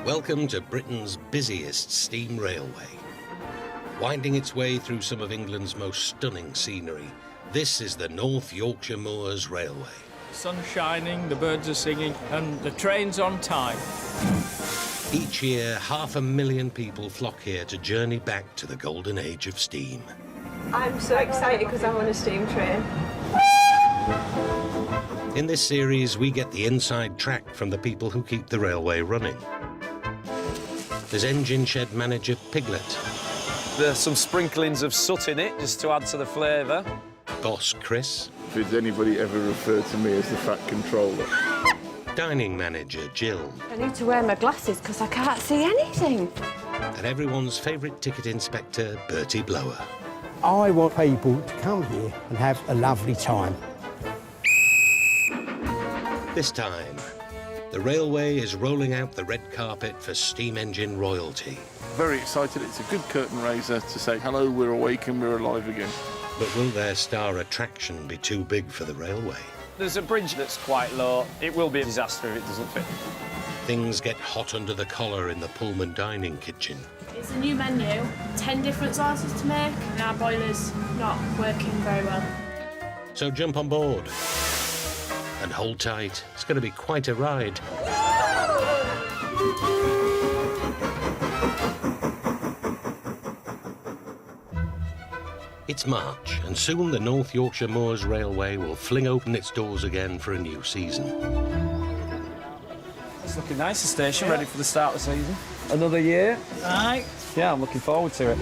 Welcome to Britain's busiest steam railway. Winding its way through some of England's most stunning scenery, this is the North Yorkshire Moors Railway. Sun's shining, the birds are singing, and the train's on time. Each year, 500,000 people flock here to journey back to the golden age of steam. I'm so excited because I'm on a steam train. In this series, we get the inside track from the people who keep the railway running. There's engine shed manager Piglet. There's some sprinklings of soot in it, just to add to the flavour. Boss Chris. Did anybody ever refer to me as the fat controller? Dining manager Jill. I need to wear my glasses because I can't see anything. And everyone's favourite ticket inspector, Bertie Blower. I want people to come here and have a lovely time. This time, the railway is rolling out the red carpet for steam engine royalty. Very excited. It's a good curtain raiser to say, hello, we're awake and we're alive again. But will their star attraction be too big for the railway? There's a bridge that's quite low. It will be a disaster if it doesn't fit. Things get hot under the collar in the Pullman dining kitchen. It's a new menu, 10 different sauces to make, and our boiler's not working very well. So jump on board and hold tight. It's going to be quite a ride. It's March, and soon the North Yorkshire Moors Railway will fling open its doors again for a new season. It's looking nice, the station, ready for the start of the season. Another year. Aye. Yeah, I'm looking forward to it.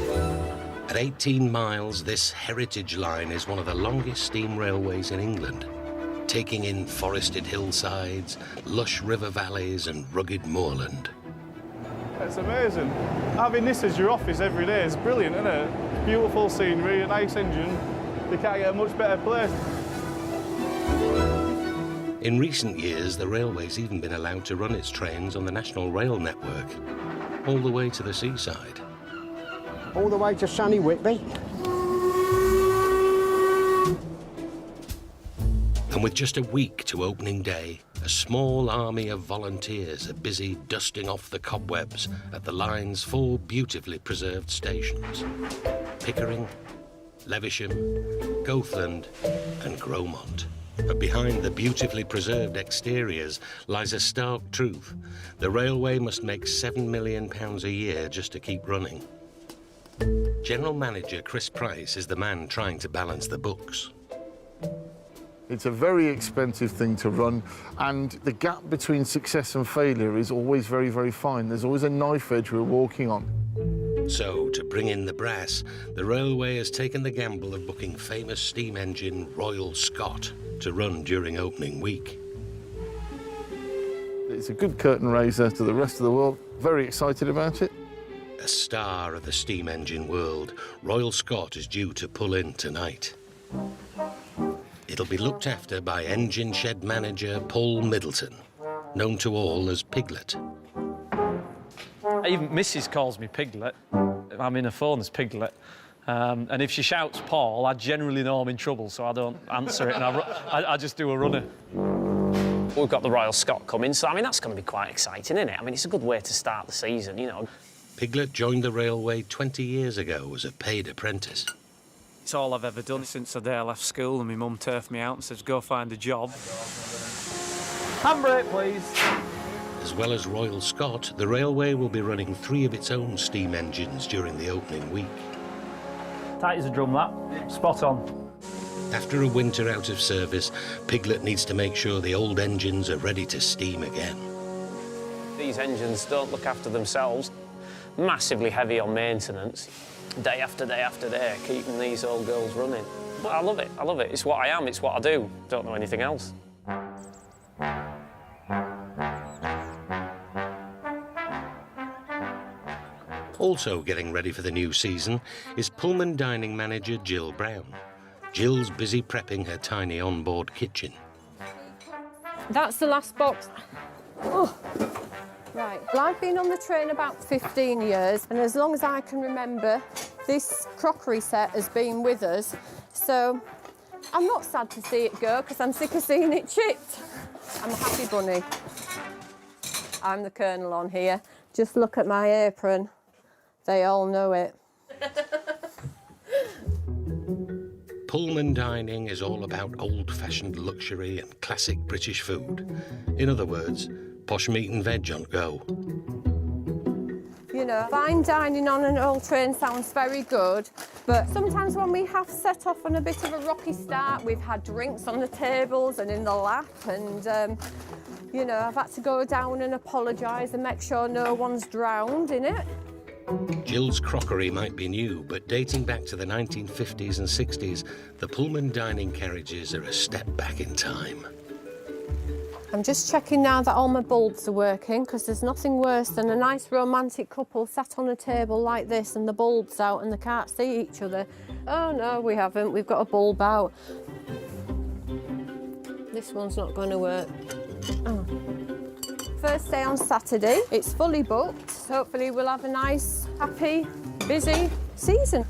At 18 miles, this heritage line is one of the longest steam railways in England, taking in forested hillsides, lush river valleys and rugged moorland. It's amazing. Having this as your office every day is brilliant, isn't it? Beautiful scenery, a nice engine. You can't get a much better place. In recent years, the railway's even been allowed to run its trains on the National Rail Network, all the way to the seaside. All the way to sunny Whitby. And with just a week to opening day, a small army of volunteers are busy dusting off the cobwebs at the line's 4 beautifully preserved stations: Pickering, Levisham, Goathland and Gromont. But behind the beautifully preserved exteriors lies a stark truth. The railway must make £7 million a year just to keep running. General Manager Chris Price is the man trying to balance the books. It's a very expensive thing to run, and the gap between success and failure is always very, very fine. There's always a knife edge we're walking on. So, to bring in the brass, the railway has taken the gamble of booking famous steam engine Royal Scot to run during opening week. It's a good curtain raiser to the rest of the world. Very excited about it. A star of the steam engine world, Royal Scot is due to pull in tonight. It'll be looked after by engine shed manager Paul Middleton, known to all as Piglet. Even Mrs calls me Piglet. I'm in her phone as Piglet. And if she shouts Paul, I generally know I'm in trouble, so I don't answer it, and I just do a runner. We've got the Royal Scot coming, so, I mean, that's going to be quite exciting, isn't it? I mean, it's a good way to start the season, you know. Piglet joined the railway 20 years ago as a paid apprentice. It's all I've ever done since the day I left school and my mum turfed me out and says, go find a job. Handbrake, please. As well as Royal Scot, the railway will be running 3 of its own steam engines during the opening week. Tight as a drum, that. Spot on. After a winter out of service, Piglet needs to make sure the old engines are ready to steam again. These engines don't look after themselves. Massively heavy on maintenance. Day after day after day, keeping these old girls running. But I love it, I love it. It's what I am, it's what I do. Don't know anything else. Also getting ready for the new season is Pullman dining manager Jill Brown. Jill's busy prepping her tiny onboard kitchen. That's the last box. Oh. Right, well, I've been on the train about 15 years, and as long as I can remember, this crockery set has been with us, so I'm not sad to see it go, because I'm sick of seeing it chipped. I'm a happy bunny. I'm the colonel on here. Just look at my apron. They all know it. Pullman dining is all about old-fashioned luxury and classic British food. In other words, posh meat and veg on go. You know, fine dining on an old train sounds very good, but sometimes when we have set off on a bit of a rocky start, we've had drinks on the tables and in the lap, and, you know, I've had to go down and apologise and make sure no one's drowned in it. Jill's crockery might be new, but dating back to the 1950s and 60s, the Pullman dining carriages are a step back in time. I'm just checking now that all my bulbs are working, because there's nothing worse than a nice romantic couple sat on a table like this and the bulb's out and they can't see each other. Oh no, we haven't. We've got a bulb out. This one's not going to work. Oh. First day on Saturday. It's fully booked. Hopefully we'll have a nice, happy, busy season.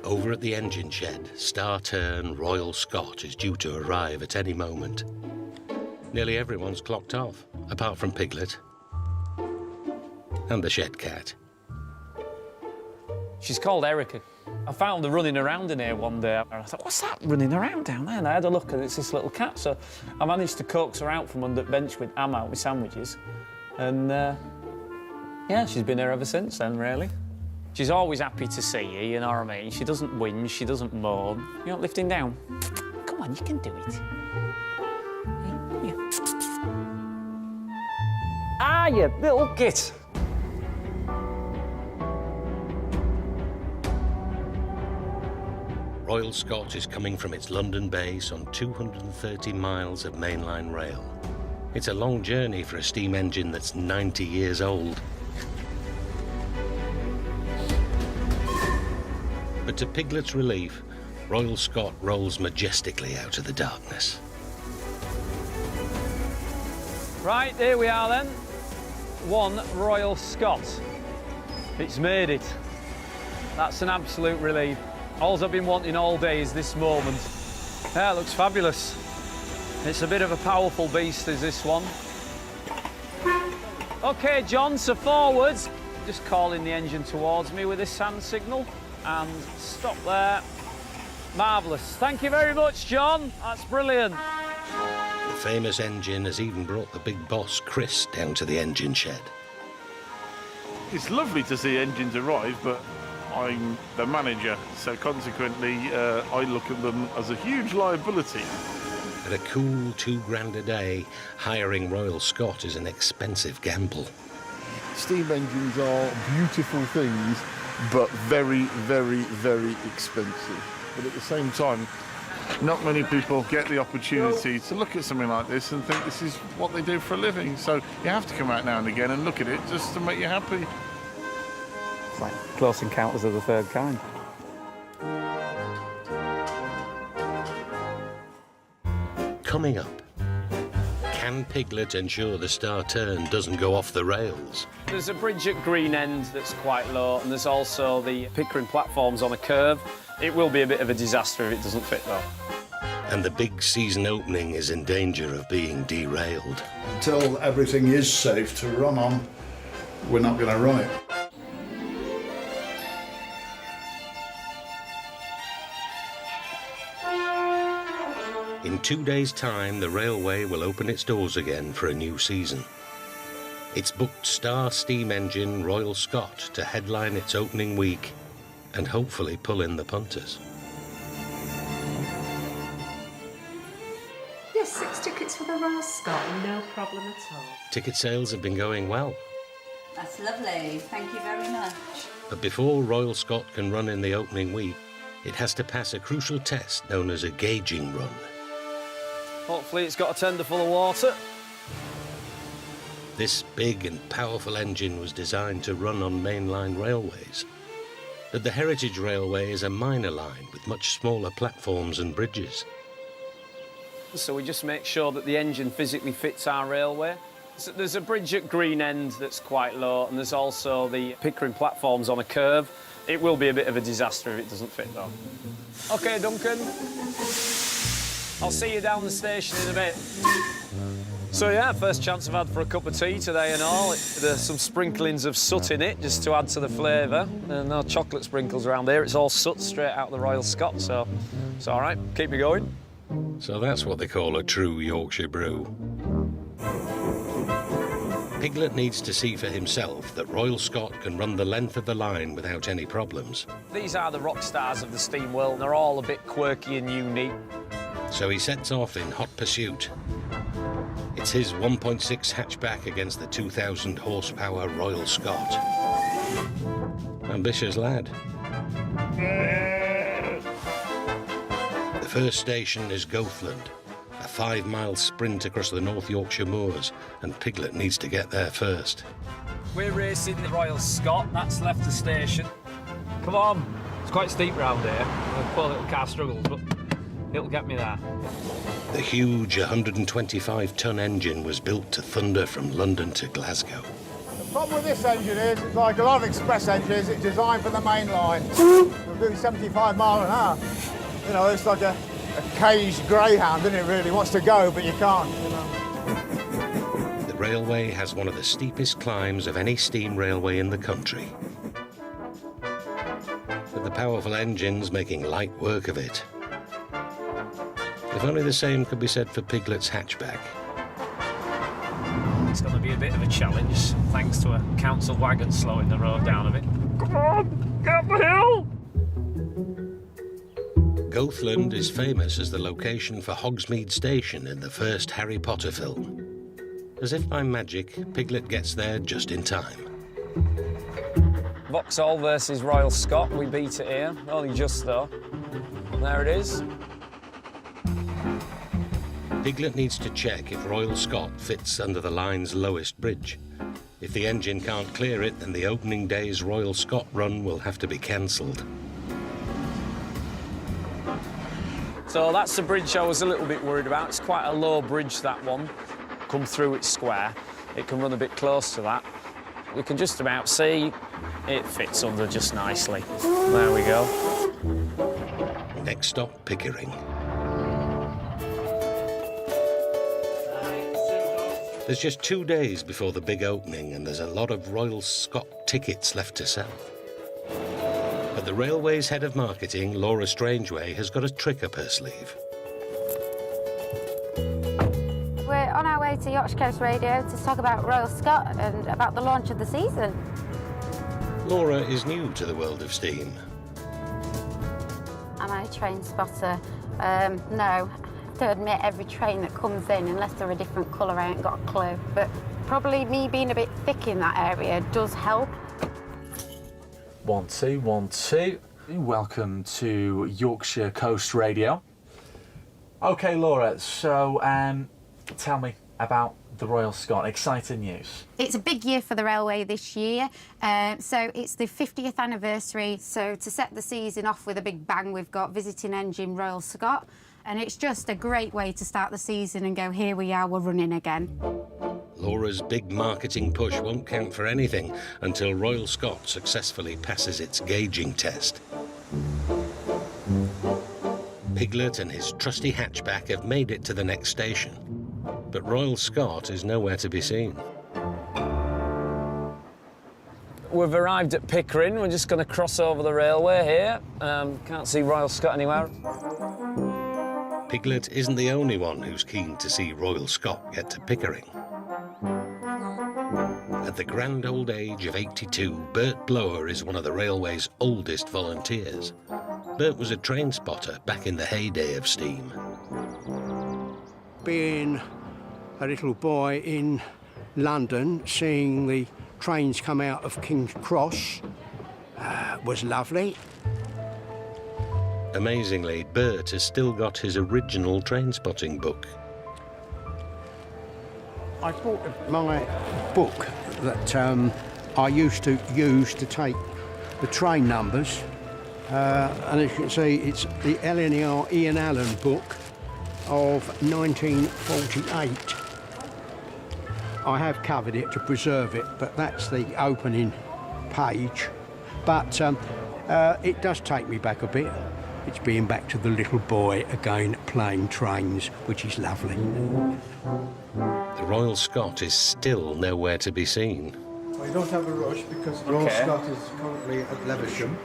Over at the engine shed, Star Tern Royal Scot is due to arrive at any moment. Nearly everyone's clocked off, apart from Piglet and the shed cat. She's called Erica. I found her running around in here one day, and I thought, what's that running around down there? And I had a look, and it's this little cat. So I managed to coax her out from under the bench with ham out with sandwiches. And, yeah, she's been here ever since then, really. She's always happy to see you, you know what I mean? She doesn't whinge, she doesn't moan. You're not lifting down. Come on, you can do it. Yeah. Ah, you little git. Royal Scot is coming from its London base on 230 miles of mainline rail. It's a long journey for a steam engine that's 90 years old. But to Piglet's relief, Royal Scot rolls majestically out of the darkness. Right, here we are then. One Royal Scot. It's made it. That's an absolute relief. All I've been wanting all day is this moment. Yeah, it looks fabulous. It's a bit of a powerful beast, is this one. OK, John, so forwards. Just calling the engine towards me with this hand signal. And stop there. Marvellous. Thank you very much, John. That's brilliant. The famous engine has even brought the big boss, Chris, down to the engine shed. It's lovely to see engines arrive, but I'm the manager, so consequently I look at them as a huge liability. At a cool £2 a day, hiring Royal Scot is an expensive gamble. Steam engines are beautiful things, but very, very, very expensive. But at the same time, not many people get the opportunity to look at something like this and think this is what they do for a living. So you have to come out now and again and look at it just to make you happy. It's like Close Encounters of the Third Kind. Coming up, can Piglet ensure the Star Tern doesn't go off the rails? There's a bridge at Green End that's quite low, and there's also the Pickering platforms on a curve. It will be a bit of a disaster if it doesn't fit, though. And the big season opening is in danger of being derailed. Until everything is safe to run on, we're not going to run it. In 2 days' time, the railway will open its doors again for a new season. It's booked Star steam engine Royal Scot to headline its opening week and hopefully pull in the punters. Yes, 6 tickets for the Royal Scot, no problem at all. Ticket sales have been going well. That's lovely, thank you very much. But before Royal Scot can run in the opening week, it has to pass a crucial test known as a gauging run. Hopefully it's got a tender full of water. This big and powerful engine was designed to run on mainline railways. But the Heritage Railway is a minor line with much smaller platforms and bridges. So we just make sure that the engine physically fits our railway. So there's a bridge at Green End that's quite low, and there's also the Pickering platforms on a curve. It will be a bit of a disaster if it doesn't fit, though. OK, Duncan. I'll see you down the station in a bit. So yeah, first chance I've had for a cup of tea today and all. There's some sprinklings of soot in it just to add to the flavour. And no chocolate sprinkles around here. It's all soot straight out of the Royal Scot, so it's all right. Keep me going. So that's what they call a true Yorkshire brew. Piglet needs to see for himself that Royal Scot can run the length of the line without any problems. These are the rock stars of the steam world. They're all a bit quirky and unique. So he sets off in hot pursuit. It's his 1.6 hatchback against the 2,000 horsepower Royal Scot. Ambitious lad. The first station is Goathland, a 5-mile sprint across the North Yorkshire moors, and Piglet needs to get there first. We're racing the Royal Scot. That's left the station. Come on. It's quite steep round here. Poor little car struggles, but it'll get me there. The huge 125-ton engine was built to thunder from London to Glasgow. The problem with this engine is, it's like a lot of express engines, it's designed for the main line. We're doing 75 miles an hour. You know, it's like a caged greyhound, isn't it, really? Wants to go, but you can't, you know. The railway has one of the steepest climbs of any steam railway in the country, with the powerful engines making light work of it. If only the same could be said for Piglet's hatchback. It's going to be a bit of a challenge, thanks to a council wagon slowing the road down a bit. Come on, get up the hill! Goathland is famous as the location for Hogsmeade Station in the first Harry Potter film. As if by magic, Piglet gets there just in time. Vauxhall versus Royal Scot, we beat it here, only just though. There it is. Piglet needs to check if Royal Scot fits under the line's lowest bridge. If the engine can't clear it, then the opening day's Royal Scot run will have to be cancelled. So that's the bridge I was a little bit worried about. It's quite a low bridge, that one. Come through its square. It can run a bit close to that. We can just about see it fits under just nicely. There we go. Next stop, Pickering. There's just 2 days before the big opening, and there's a lot of Royal Scot tickets left to sell. But the railway's head of marketing, Laura Strangeway, has got a trick up her sleeve. We're on our way to Yorkshire Coast Radio to talk about Royal Scot and about the launch of the season. Laura is new to the world of steam. Am I a train spotter? No. To admit, every train that comes in, unless they're a different colour, I ain't got a clue. But probably me being a bit thick in that area does help. 1 2 1 2. Welcome to Yorkshire Coast Radio. OK, Laura, so tell me about the Royal Scot. Exciting news. It's a big year for the railway this year. So it's the 50th anniversary. So to set the season off with a big bang, we've got visiting engine Royal Scot. And it's just a great way to start the season and go, here we are, we're running again. Laura's big marketing push won't count for anything until Royal Scot successfully passes its gauging test. Piglet and his trusty hatchback have made it to the next station, but Royal Scot is nowhere to be seen. We've arrived at Pickering. We're just going to cross over the railway here. Can't see Royal Scot anywhere. Piglet isn't the only one who's keen to see Royal Scot get to Pickering. At the grand old age of 82, Bert Blower is one of the railway's oldest volunteers. Bert was a train spotter back in the heyday of steam. Being a little boy in London, seeing the trains come out of King's Cross was lovely. Amazingly, Bert has still got his original train spotting book. I bought my book that I used to use to take the train numbers. And as you can see, it's the LNER Ian Allen book of 1948. I have covered it to preserve it, but that's the opening page. But it does take me back a bit. It's being back to the little boy again playing trains, which is lovely. The Royal Scot is still nowhere to be seen. Well, you don't have a rush because the Royal Scot is currently at Levisham.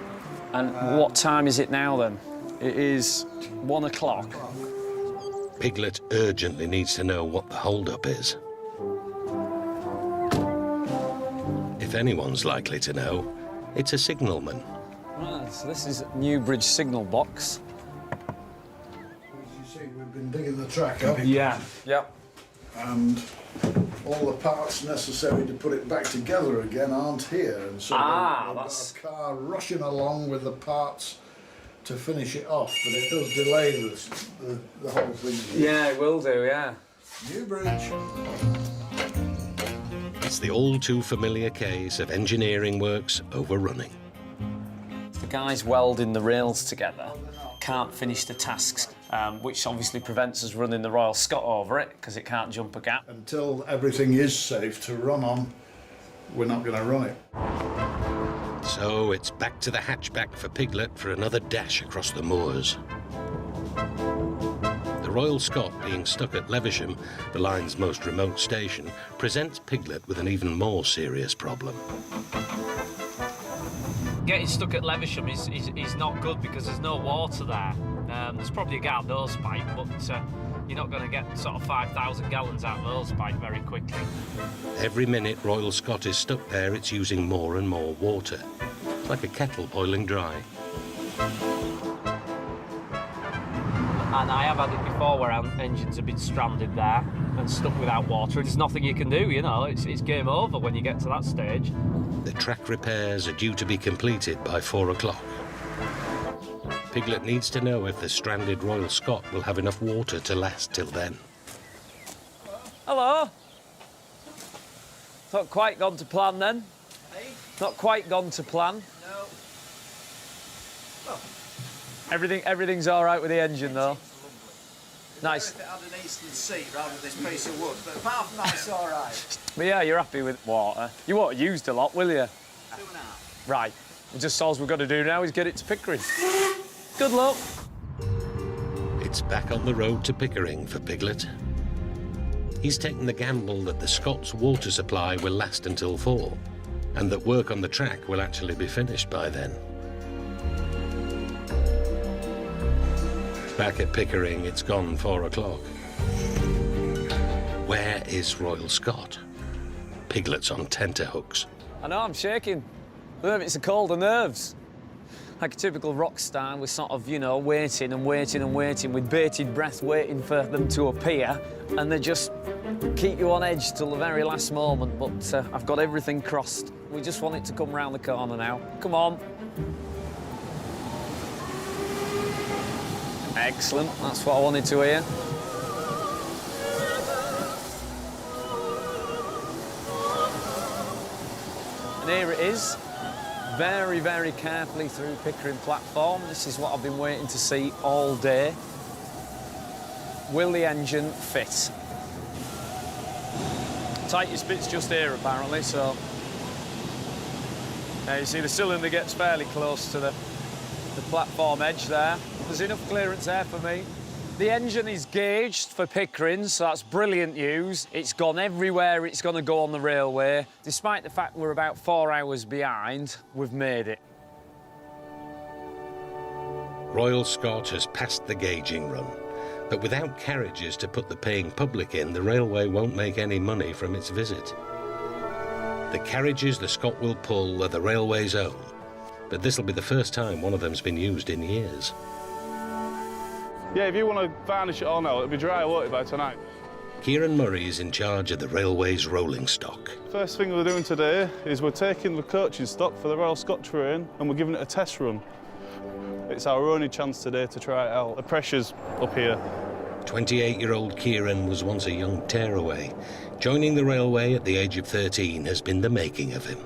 And what time is it now then? It is 1 o'clock. Piglet urgently needs to know what the hold-up is. If anyone's likely to know, it's a signalman. Right, so this is Newbridge signal box. As you see, we've been digging the track up. Yeah. Yep. And all the parts necessary to put it back together again aren't here. And so that's we've got a car rushing along with the parts to finish it off, but it does delay the whole thing. Yeah, it will do, yeah. Newbridge. It's the all too familiar case of engineering works overrunning. The guys welding the rails together can't finish the tasks, which obviously prevents us running the Royal Scot over it because it can't jump a gap. Until everything is safe to run on, we're not going to run it. So it's back to the hatchback for Piglet for another dash across the moors. The Royal Scot, being stuck at Levisham, the line's most remote station, presents Piglet with an even more serious problem. Getting stuck at Levisham is not good because there's no water there. There's probably a Gard hose pipe, but you're not going to get sort of 5,000 gallons out of the hose pipe very quickly. Every minute Royal Scot is stuck there, it's using more and more water. It's like a kettle boiling dry. And I have had it before where engines have been stranded there and stuck without water. There's nothing you can do, you know, it's game over when you get to that stage. The track repairs are due to be completed by 4 o'clock. Piglet needs to know if the stranded Royal Scot will have enough water to last till then. Hello. Not quite gone to plan then? Hey? Not quite gone to plan? No. Well, everything's all right with the engine though? Nice. If it had an eastern seat rather than this piece of wood, but apart from that, it's all right. But yeah, you're happy with water. You won't have used a lot, will you? 2.5. Right. Just all we've got to do now is get it to Pickering. Good luck. It's back on the road to Pickering for Piglet. He's taken the gamble that the Scots water supply will last until 4, and that work on the track will actually be finished by then. Back at Pickering, it's gone 4 o'clock. Where is Royal Scot? Piglet's on tenterhooks. I know, I'm shaking. It's a cold of nerves. Like a typical rock star, we're sort of, you know, waiting and waiting and waiting with bated breath, waiting for them to appear, and they just keep you on edge till the very last moment, but I've got everything crossed. We just want it to come round the corner now. Come on. Excellent, that's what I wanted to hear. And here it is, very, very carefully through Pickering platform. This is what I've been waiting to see all day. Will the engine fit? Tightest bit's just here, apparently, so... Now you see the cylinder gets fairly close to the platform edge there. There's enough clearance there for me. The engine is gauged for Pickering, so that's brilliant news. It's gone everywhere it's going to go on the railway. Despite the fact we're about 4 hours behind, we've made it. Royal Scot has passed the gauging run, but without carriages to put the paying public in, the railway won't make any money from its visit. The carriages the Scot will pull are the railway's own, but this'll be the first time one of them's been used in years. Yeah, if you want to varnish it all now, it'll be dry, won't it, by tonight? Kieran Murray is in charge of the railway's rolling stock. First thing we're doing today is we're taking the coaching stock for the Royal Scot train and we're giving it a test run. It's our only chance today to try it out. The pressure's up here. 28-year-old Kieran was once a young tearaway. Joining the railway at the age of 13 has been the making of him.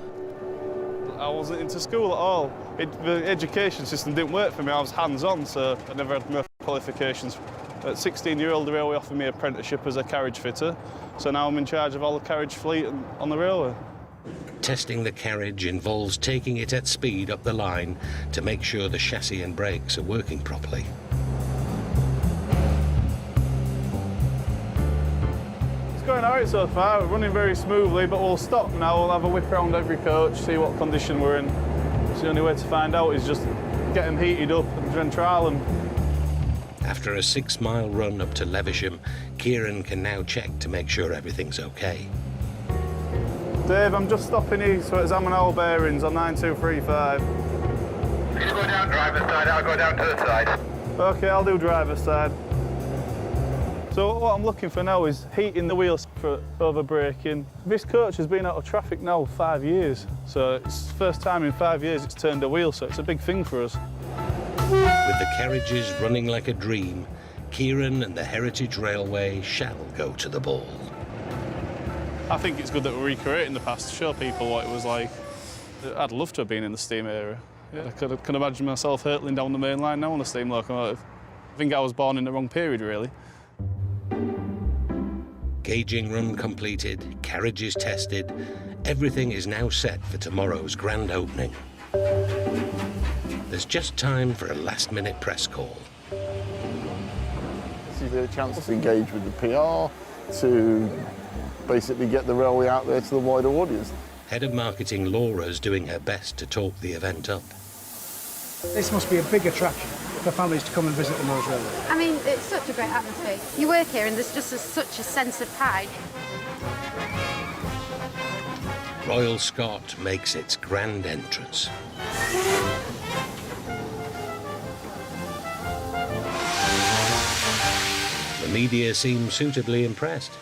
I wasn't into school at all. The education system didn't work for me. I was hands-on, so I never had no qualifications. At 16-year-old, the railway offered me an apprenticeship as a carriage fitter, so now I'm in charge of all the carriage fleet on the railway. Testing the carriage involves taking it at speed up the line to make sure the chassis and brakes are working properly. It's going alright so far, we're running very smoothly, but we'll stop now, we'll have a whip around every coach, see what condition we're in. It's the only way to find out is just get them heated up and then trial them. After a 6-mile run up to Levisham, Kieran can now check to make sure everything's okay. Dave, I'm just stopping here to examine all bearings on 9235. Can you go down driver's side? I'll go down to the side. OK, I'll do driver's side. So what I'm looking for now is heating the wheels for over-braking. This coach has been out of traffic now 5 years, so it's the first time in 5 years it's turned a wheel, so it's a big thing for us. With the carriages running like a dream, Kieran and the Heritage Railway shall go to the ball. I think it's good that we're recreating the past to show people what it was like. I'd love to have been in the steam era. Yeah, I can imagine myself hurtling down the main line now on a steam locomotive. I think I was born in the wrong period, really. Gauging run completed, carriages tested, everything is now set for tomorrow's grand opening. There's just time for a last-minute press call. This is a chance to engage with the PR, to basically get the railway out there to the wider audience. Head of Marketing Laura's doing her best to talk the event up. This must be a big attraction for families to come and visit the Mearns Railway. I mean, it's such a great atmosphere. You work here and there's just such a sense of pride. Royal Scot makes its grand entrance. The media seem suitably impressed.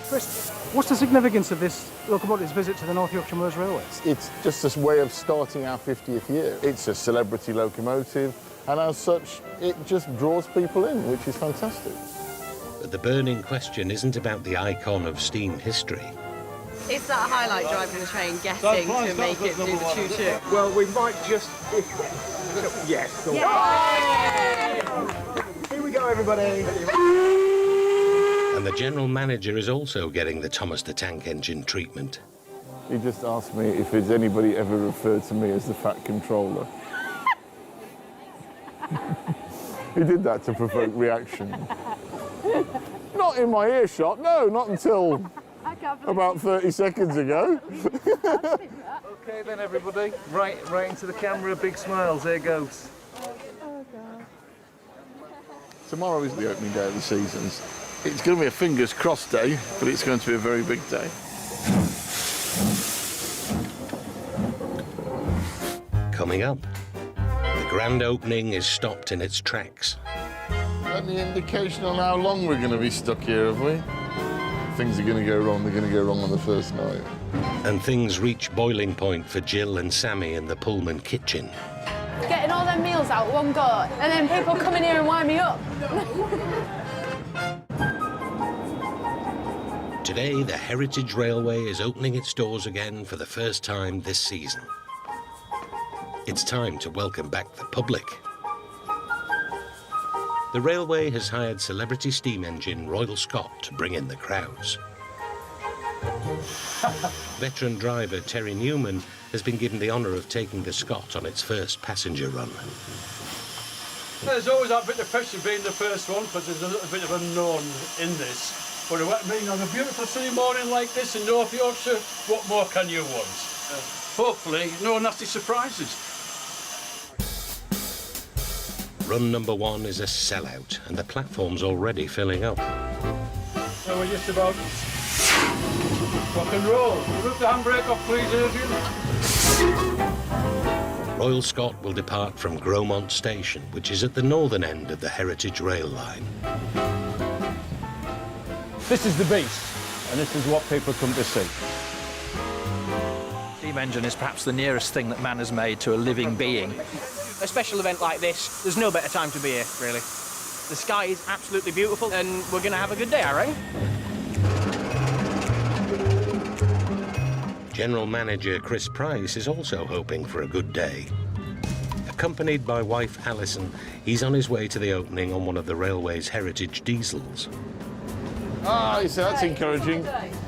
Chris, what's the significance of this locomotive's visit to the North Yorkshire Mearns Railway? It's just this way of starting our 50th year. It's a celebrity locomotive, and as such, it just draws people in, which is fantastic. But the burning question isn't about the icon of steam history. Is that a highlight driving the train, getting to make it do the choo-choo? Well, we might just... Yes. Go Here we go, everybody. And the general manager is also getting the Thomas the Tank Engine treatment. He just asked me if has anybody ever referred to me as the Fat Controller. He did that to provoke reaction. Not in my earshot, no, not until about 30 seconds ago. OK then, everybody, right into the camera, big smiles, there goes. Oh, God. Tomorrow is the opening day of the seasons. It's going to be a fingers crossed day, but it's going to be a very big day. Coming up, the grand opening is stopped in its tracks. Any indication on how long we're going to be stuck here, have we? Things are going to go wrong, they're going to go wrong on the first night. And things reach boiling point for Jill and Sammy in the Pullman kitchen. Getting all them meals out one go, and then people come in here and wind me up. Today, the Heritage Railway is opening its doors again for the first time this season. It's time to welcome back the public. The railway has hired celebrity steam engine Royal Scot to bring in the crowds. Veteran driver Terry Newman has been given the honour of taking the Scot on its first passenger run. There's always that bit of pressure being the first one because there's a little bit of unknown in this. But I mean, on a beautiful sunny morning like this in North Yorkshire, what more can you want? Hopefully, no nasty surprises. Run number 1 is a sellout, and the platform's already filling up. So we're just about rock and roll. Remove the handbrake off, please, Adrian. Royal Scot will depart from Gromont Station, which is at the northern end of the Heritage Rail line. This is the beast, and this is what people come to see. Steam engine is perhaps the nearest thing that man has made to a living being. A special event like this, there's no better time to be here, really. The sky is absolutely beautiful, and we're going to have a good day, I reckon. General Manager Chris Price is also hoping for a good day. Accompanied by wife Alison, he's on his way to the opening on one of the railway's heritage diesels. Ah, so that's encouraging.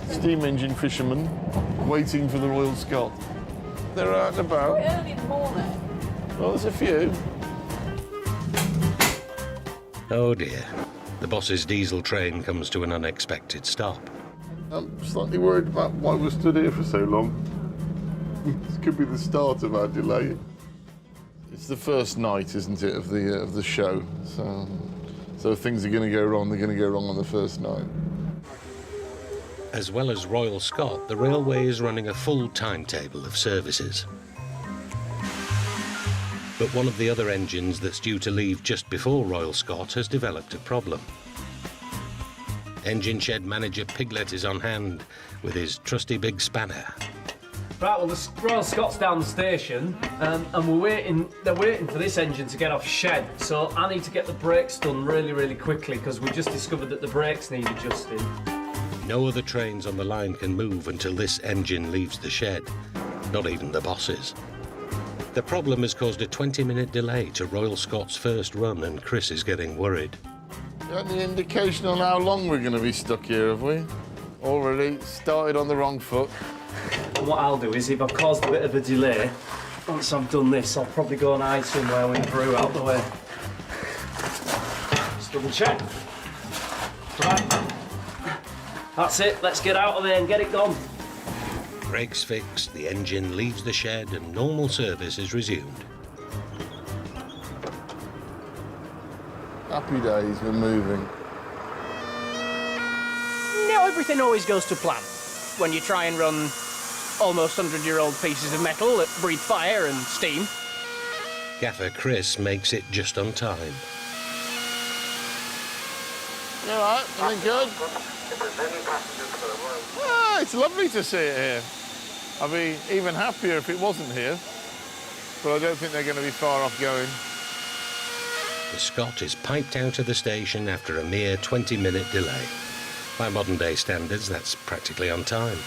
steam engine fishermen waiting for the Royal Scot. They're out and about. Early in the morning. Well, there's a few. Oh dear. The boss's diesel train comes to an unexpected stop. I'm slightly worried about why we stood here for so long. This could be the start of our delay. It's the first night, isn't it, of the show? So if things are going to go wrong, they're going to go wrong on the first night. As well as Royal Scot, the railway is running a full timetable of services. But one of the other engines that's due to leave just before Royal Scot has developed a problem. Engine shed manager Piglet is on hand with his trusty big spanner. Right, well, the Royal Scot's down the station, and they're waiting for this engine to get off shed, so I need to get the brakes done really, really quickly, because we just discovered that the brakes need adjusting. No other trains on the line can move until this engine leaves the shed, not even the bosses. The problem has caused a 20-minute delay to Royal Scot's first run, and Chris is getting worried. Got any indication on how long we're going to be stuck here, have we? Already started on the wrong foot. And what I'll do is, if I've caused a bit of a delay, once I've done this, I'll probably go and hide somewhere with the brew out the way. Just double check. Right. That's it, let's get out of there and get it done. Brakes fixed, the engine leaves the shed, and normal service is resumed. Happy days, we're moving. Now everything always goes to plan when you try and run almost 100-year-old pieces of metal that breathe fire and steam. Gaffer Chris makes it just on time. You all right? Everything good? Ah, it's lovely to see it here. I'd be even happier if it wasn't here, but I don't think they're going to be far off going. The Scot is piped out of the station after a mere 20-minute delay. By modern-day standards, that's practically on time.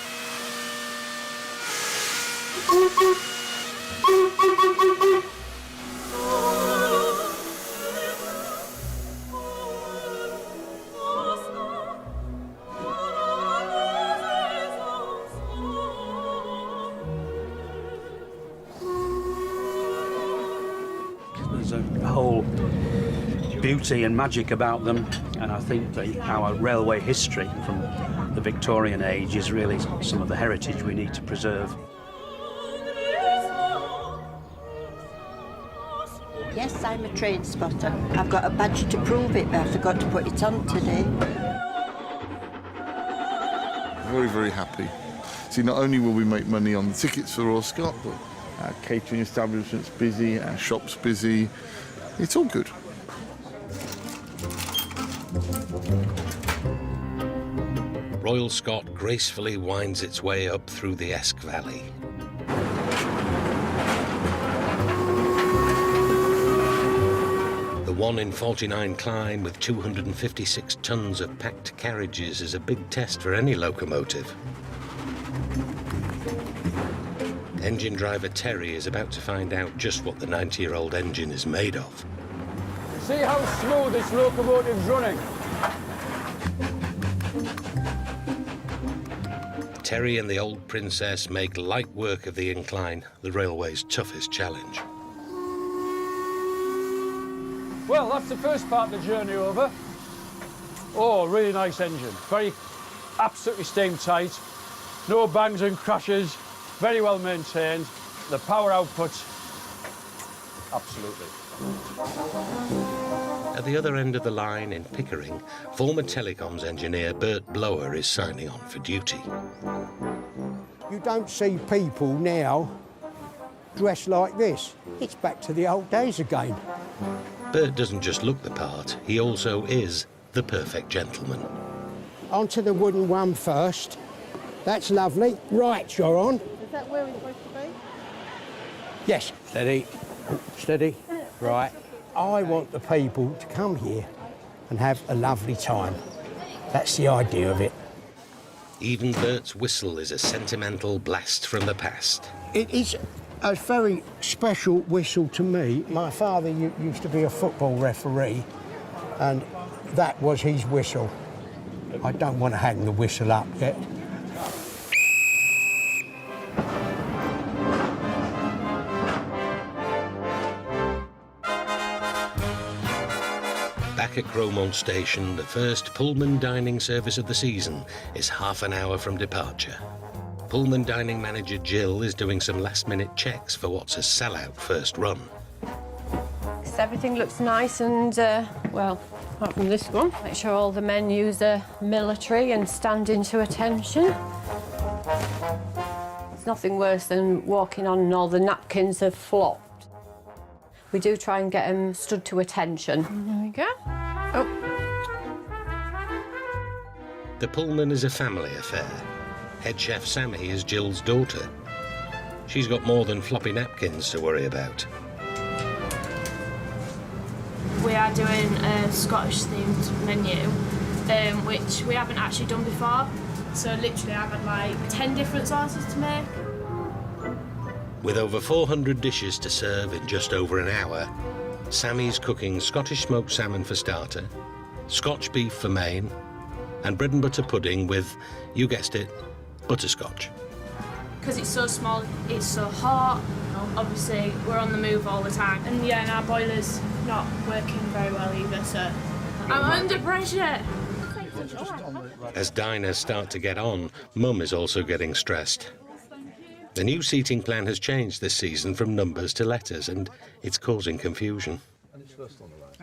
There's a whole beauty and magic about them, and I think our railway history from the Victorian age is really some of the heritage we need to preserve. Yes, I'm a train spotter. I've got a badge to prove it, but I forgot to put it on today. Very, very happy. See, not only will we make money on the tickets for Royal Scot, but our catering establishment's busy, our shop's busy. It's all good. Royal Scot gracefully winds its way up through the Esk Valley. The 1 in 49 climb with 256 tons of packed carriages is a big test for any locomotive. Engine driver Terry is about to find out just what the 90-year-old engine is made of. See how smooth this locomotive's running? Terry and the Old Princess make light work of the incline, the railway's toughest challenge. Well, that's the first part of the journey over. Oh, really nice engine. Very, absolutely steam tight. No bangs and crashes. Very well maintained. The power output, absolutely. At the other end of the line in Pickering, former telecoms engineer Bert Blower is signing on for duty. You don't see people now dressed like this. It's back to the old days again. Bert doesn't just look the part, he also is the perfect gentleman. Onto the wooden one first. That's lovely. Right, you're on. Is that where we're supposed to be? Yes. Steady. Steady. Right. I want the people to come here and have a lovely time. That's the idea of it. Even Bert's whistle is a sentimental blast from the past. It is a very special whistle to me. My father used to be a football referee, and that was his whistle. I don't want to hang the whistle up yet. Back at Cromont Station, the first Pullman dining service of the season is half an hour from departure. Pullman dining manager Jill is doing some last-minute checks for what's a sellout first run. Everything looks nice and, well, apart from this one. Make sure all the menus are military and standing to attention. It's nothing worse than walking on and all the napkins have flopped. We do try and get them stood to attention. There we go. Oh. The Pullman is a family affair. Head chef Sammy is Jill's daughter. She's got more than floppy napkins to worry about. We are doing a Scottish-themed menu, which we haven't actually done before. So literally I've had like 10 different sauces to make. With over 400 dishes to serve in just over an hour, Sammy's cooking Scottish smoked salmon for starter, Scotch beef for main, and bread and butter pudding with, you guessed it, butterscotch. Because it's so small, it's so hot. Obviously, we're on the move all the time. And yeah, and our boiler's not working very well either, so I'm under pressure. As diners start to get on, Mum is also getting stressed. The new seating plan has changed this season from numbers to letters, and it's causing confusion.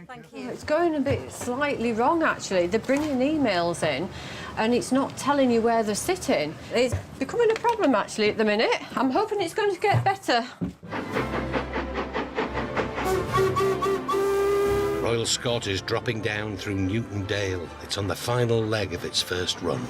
Thank you. It's going a bit slightly wrong, actually. They're bringing emails in, and it's not telling you where they're sitting. It's becoming a problem, actually, at the minute. I'm hoping it's going to get better. Royal Scot is dropping down through Newton Dale. It's on the final leg of its first run.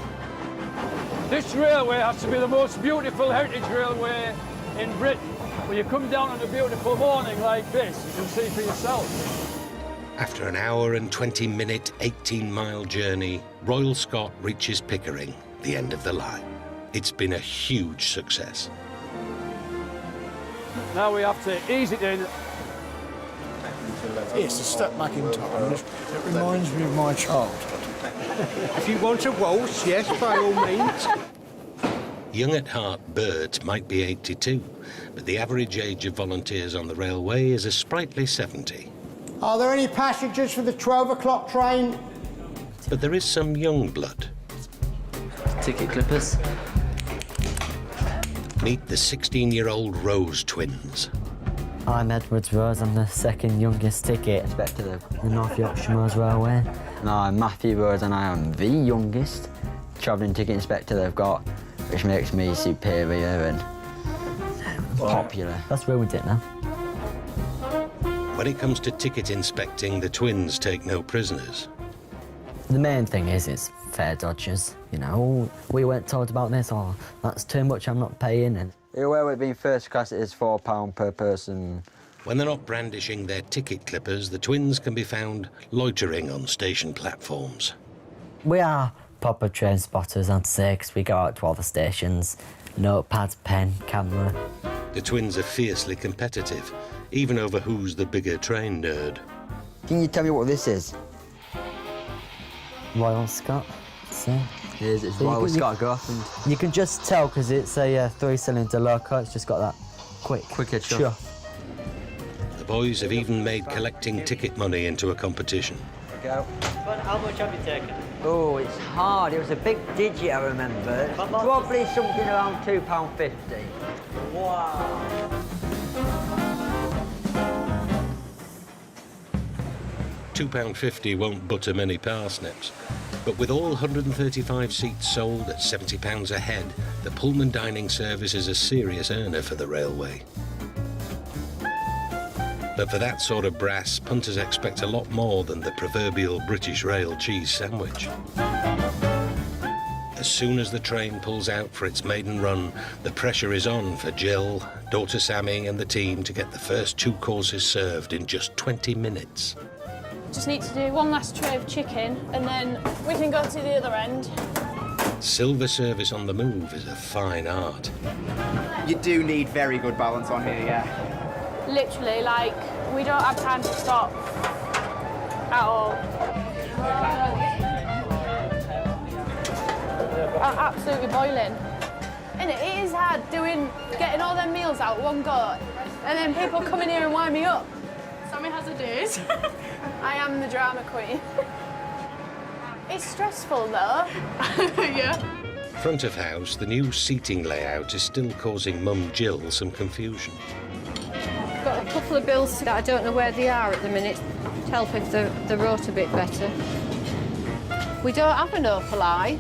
This railway has to be the most beautiful heritage railway in Britain. When you come down on a beautiful morning like this, you can see for yourself. After an hour and 20-minute, 18-mile journey, Royal Scot reaches Pickering, the end of the line. It's been a huge success. Now we have to ease it in. Yes, a step back in time. It reminds me of my childhood. If you want a waltz, yes, by all means. Young at heart, Bert might be 82, but the average age of volunteers on the railway is a sprightly 70. Are there any passengers for the 12 o'clock train? But there is some young blood. Ticket clippers. Meet the 16-year-old Rose twins. I'm Edward Rose, I'm the second youngest ticket inspector of the North Yorkshire Moors Railway. And I'm Matthew Rose and I am the youngest travelling ticket inspector they've got, which makes me superior and popular. That's ruined it now. When it comes to ticket inspecting, the twins take no prisoners. The main thing is it's fare dodgers. You know, we weren't told about this, or that's too much, I'm not paying. And Where we've been first class, it is £4 per person. When they're not brandishing their ticket clippers, the twins can be found loitering on station platforms. We are proper train spotters, I'd say, because we go out to all the stations. Notepad, pen, camera. The twins are fiercely competitive, even over who's the bigger train nerd. Can you tell me what this is? Royal Scot. So It's Royal Scot Gruff. You can just tell because it's a 3-cylinder loco. It's just got that quicker chuff. The boys have even made collecting ticket money into a competition. Go. How much have you taken? Oh, it's hard. It was a big digit, I remember. Probably something around £2.50. Wow. £2.50 won't butter many parsnips, but with all 135 seats sold at £70 a head, the Pullman dining service is a serious earner for the railway. But for that sort of brass, punters expect a lot more than the proverbial British rail cheese sandwich. As soon as the train pulls out for its maiden run, the pressure is on for Jill, daughter Sammy and the team to get the first 2 courses served in just 20 minutes. Just need to do one last tray of chicken and then we can go to the other end. Silver service on the move is a fine art. You do need very good balance on here, yeah. Literally, like, we don't have time to stop at all. I'm absolutely boiling. And it is hard getting all them meals out one go, and then people come in here and wind me up. me has her days. I am the drama queen. It's stressful though. Yeah. Front of house, the new seating layout is still causing Mum Jill some confusion. I've got a couple of bills that I don't know where they are at the minute. To help if the wrote a bit better. We don't have an opal eye,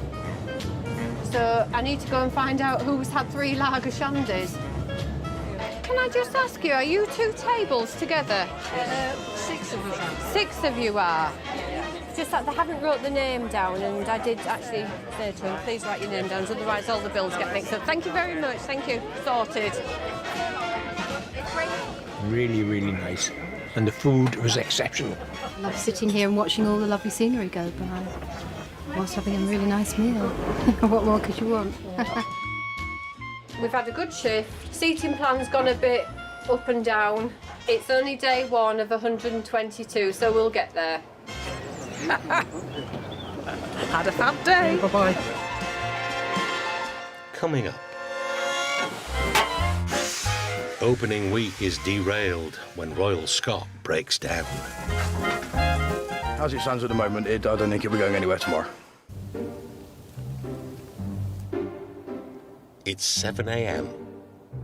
so I need to go and find out who's had 3 lager shandies. Can I just ask you, are you 2 tables together? 6 of us. 6 of you are? Just that they haven't wrote the name down, and I did actually say to them, please write your name down, otherwise all the bills get mixed up. Thank you very much, thank you. Sorted. Really, really nice. And the food was exceptional. I love sitting here and watching all the lovely scenery go by whilst having a really nice meal. What more could you want? We've had a good shift. Seating plan's gone a bit up and down. It's only day 1 of 122, so we'll get there. Had a fab day. Bye-bye. Coming up. Opening week is derailed when Royal Scot breaks down. As it stands at the moment, I don't think it'll be going anywhere tomorrow. It's 7 a.m.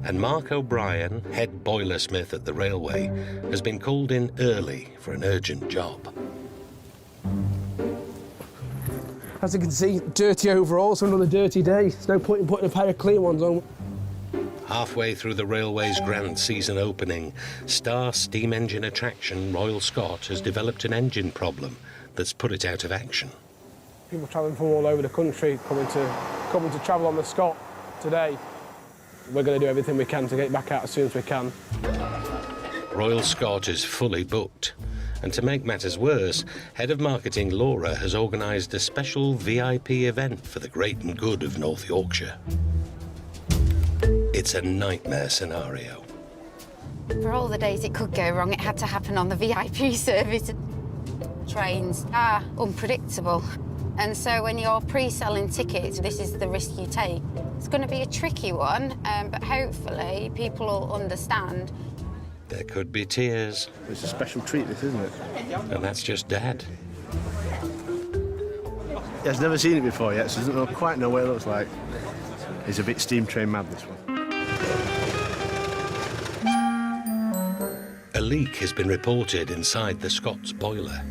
and Mark O'Brien, head boilersmith at the railway, has been called in early for an urgent job. As you can see, dirty overalls, another dirty day. There's no point in putting a pair of clean ones on. Halfway through the railway's grand season opening, star steam engine attraction Royal Scot has developed an engine problem that's put it out of action. People travelling from all over the country coming to travel on the Scot today. We're going to do everything we can to get back out as soon as we can. Royal Scot is fully booked. And to make matters worse, Head of Marketing Laura has organised a special VIP event for the great and good of North Yorkshire. It's a nightmare scenario. For all the days it could go wrong, it had to happen on the VIP service. Trains are unpredictable. And so when you're pre-selling tickets, this is the risk you take. It's going to be a tricky one, but hopefully people will understand. There could be tears. It's a special treat, this, isn't it? And that's just Dad. He has never seen it before yet, so doesn't quite know what it looks like. He's a bit steam train mad, this one. A leak has been reported inside the Scots boiler.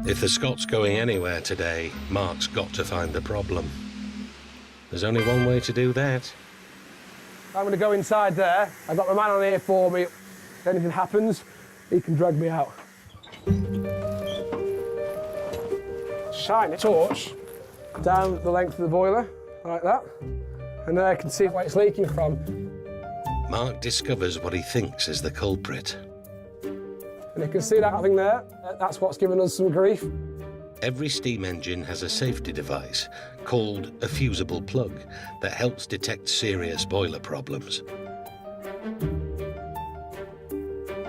If the Scots going anywhere today, Mark's got to find the problem. There's only one way to do that. I'm going to go inside there. I've got my man on here for me. If anything happens, he can drag me out. Shine a torch down the length of the boiler, like that. And then I can see where it's leaking from. Mark discovers what he thinks is the culprit. And you can see that thing there. That's what's given us some grief. Every steam engine has a safety device called a fusible plug that helps detect serious boiler problems.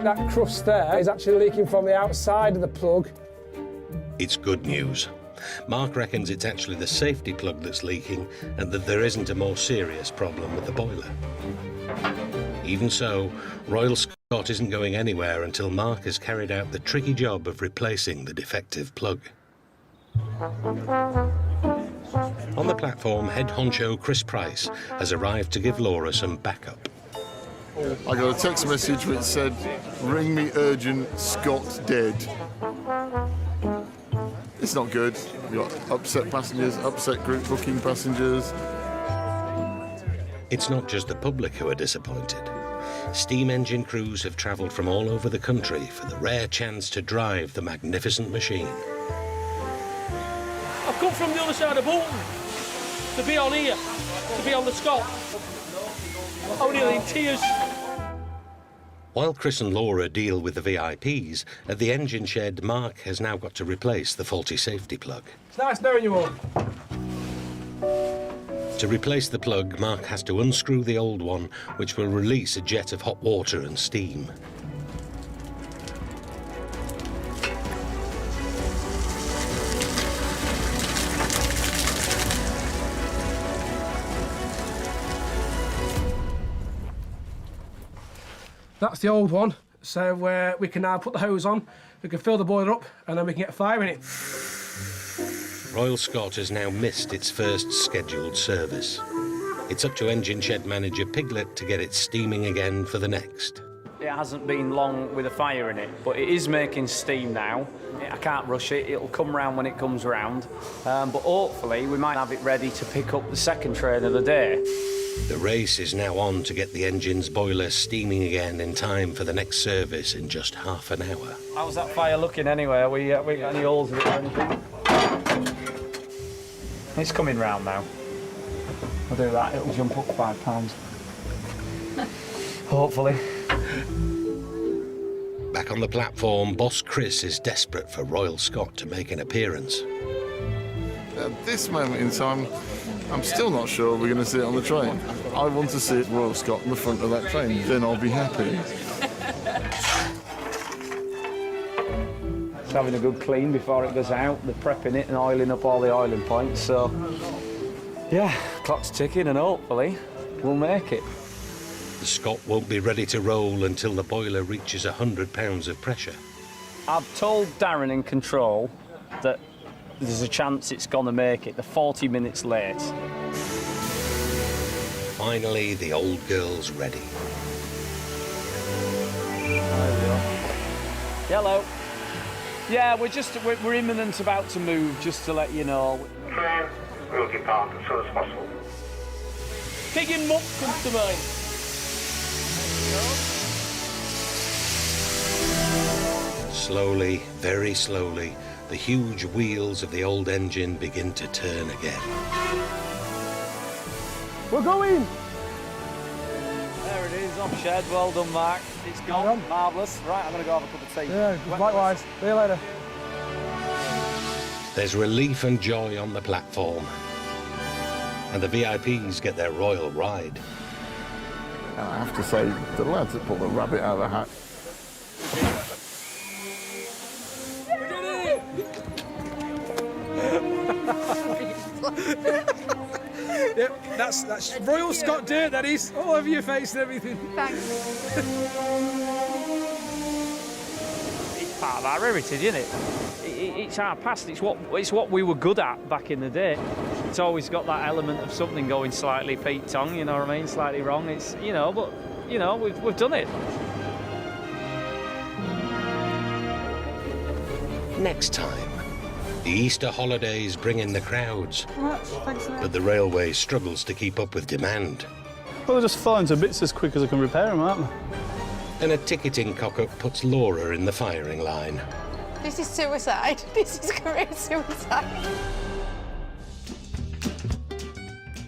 That crust there is actually leaking from the outside of the plug. It's good news. Mark reckons it's actually the safety plug that's leaking and that there isn't a more serious problem with the boiler. Even so, Royal Scot isn't going anywhere until Mark has carried out the tricky job of replacing the defective plug. On the platform, head honcho Chris Price has arrived to give Laura some backup. I got a text message which said, "Ring me urgent, Scott's dead." It's not good. We've got upset passengers, upset group booking passengers. It's not just the public who are disappointed. Steam engine crews have travelled from all over the country for the rare chance to drive the magnificent machine. I've come from the other side of Bolton to be on here, to be on the Scot. I'm nearly in tears. While Chris and Laura deal with the VIPs, at the engine shed, Mark has now got to replace the faulty safety plug. It's nice knowing you all. To replace the plug, Mark has to unscrew the old one, which will release a jet of hot water and steam. That's the old one, so we can now put the hose on, we can fill the boiler up, and then we can get fire in it. Royal Scot has now missed its first scheduled service. It's up to engine shed manager Piglet to get it steaming again for the next. It hasn't been long with a fire in it, but it is making steam now. I can't rush it, it'll come round when it comes round. But hopefully we might have it ready to pick up the second train of the day. The race is now on to get the engine's boiler steaming again in time for the next service in just half an hour. How's that fire looking anyway? We got any holes in it or anything? It's coming round now. I'll do that, it'll jump up 5 pounds. Hopefully. Back on the platform, Boss Chris is desperate for Royal Scot to make an appearance. At this moment in time, I'm still not sure we're going to see it on the train. I want to see Royal Scot in the front of that train, then I'll be happy. It's having a good clean before it goes out. They're prepping it and oiling up all the oiling points, so... yeah, clock's ticking and hopefully we'll make it. The Scot won't be ready to roll until the boiler reaches 100 pounds of pressure. I've told Darren in control that there's a chance it's going to make it. They're 40 minutes late. Finally, the old girl's ready. There we go. Hello. Yeah, we're imminent about to move, just to let you know. We'll depart as soon as possible. Pig and muck comes to mind. Slowly, very slowly, the huge wheels of the old engine begin to turn again. We're going! There it is, on shed. Well done, Mark. It's gone. Marvellous. Right, I'm going to go have a cup of tea. Yeah, likewise. See you later. There's relief and joy on the platform. And the VIPs get their royal ride. And I have to say, the lads that pulled the rabbit out of the hat. Yep, that's Royal Scot dirt, that is. All over your face and everything. Thanks. It's part of our heritage, isn't it? It's our past. It's what we were good at back in the day. It's always got that element of something going slightly Pete Tong, you know what I mean? Slightly wrong. It's, you know, but, you know, we've done it. Next time, the Easter holidays bring in the crowds, Thanks so much. but the railway struggles to keep up with demand. Well, they're just falling to bits as quick as I can repair them, aren't they? And a ticketing cock-up puts Laura in the firing line. This is suicide. This is career suicide.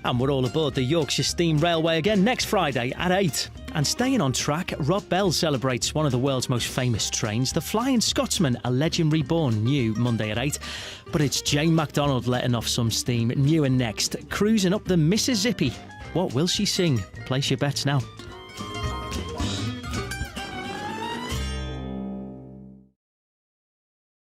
And we're all aboard the Yorkshire Steam Railway again next Friday at 8. And staying on track, Rob Bell celebrates one of the world's most famous trains, the Flying Scotsman, a legend reborn, new Monday at 8. But it's Jane MacDonald letting off some steam, new and next, cruising up the Mississippi. What will she sing? Place your bets now.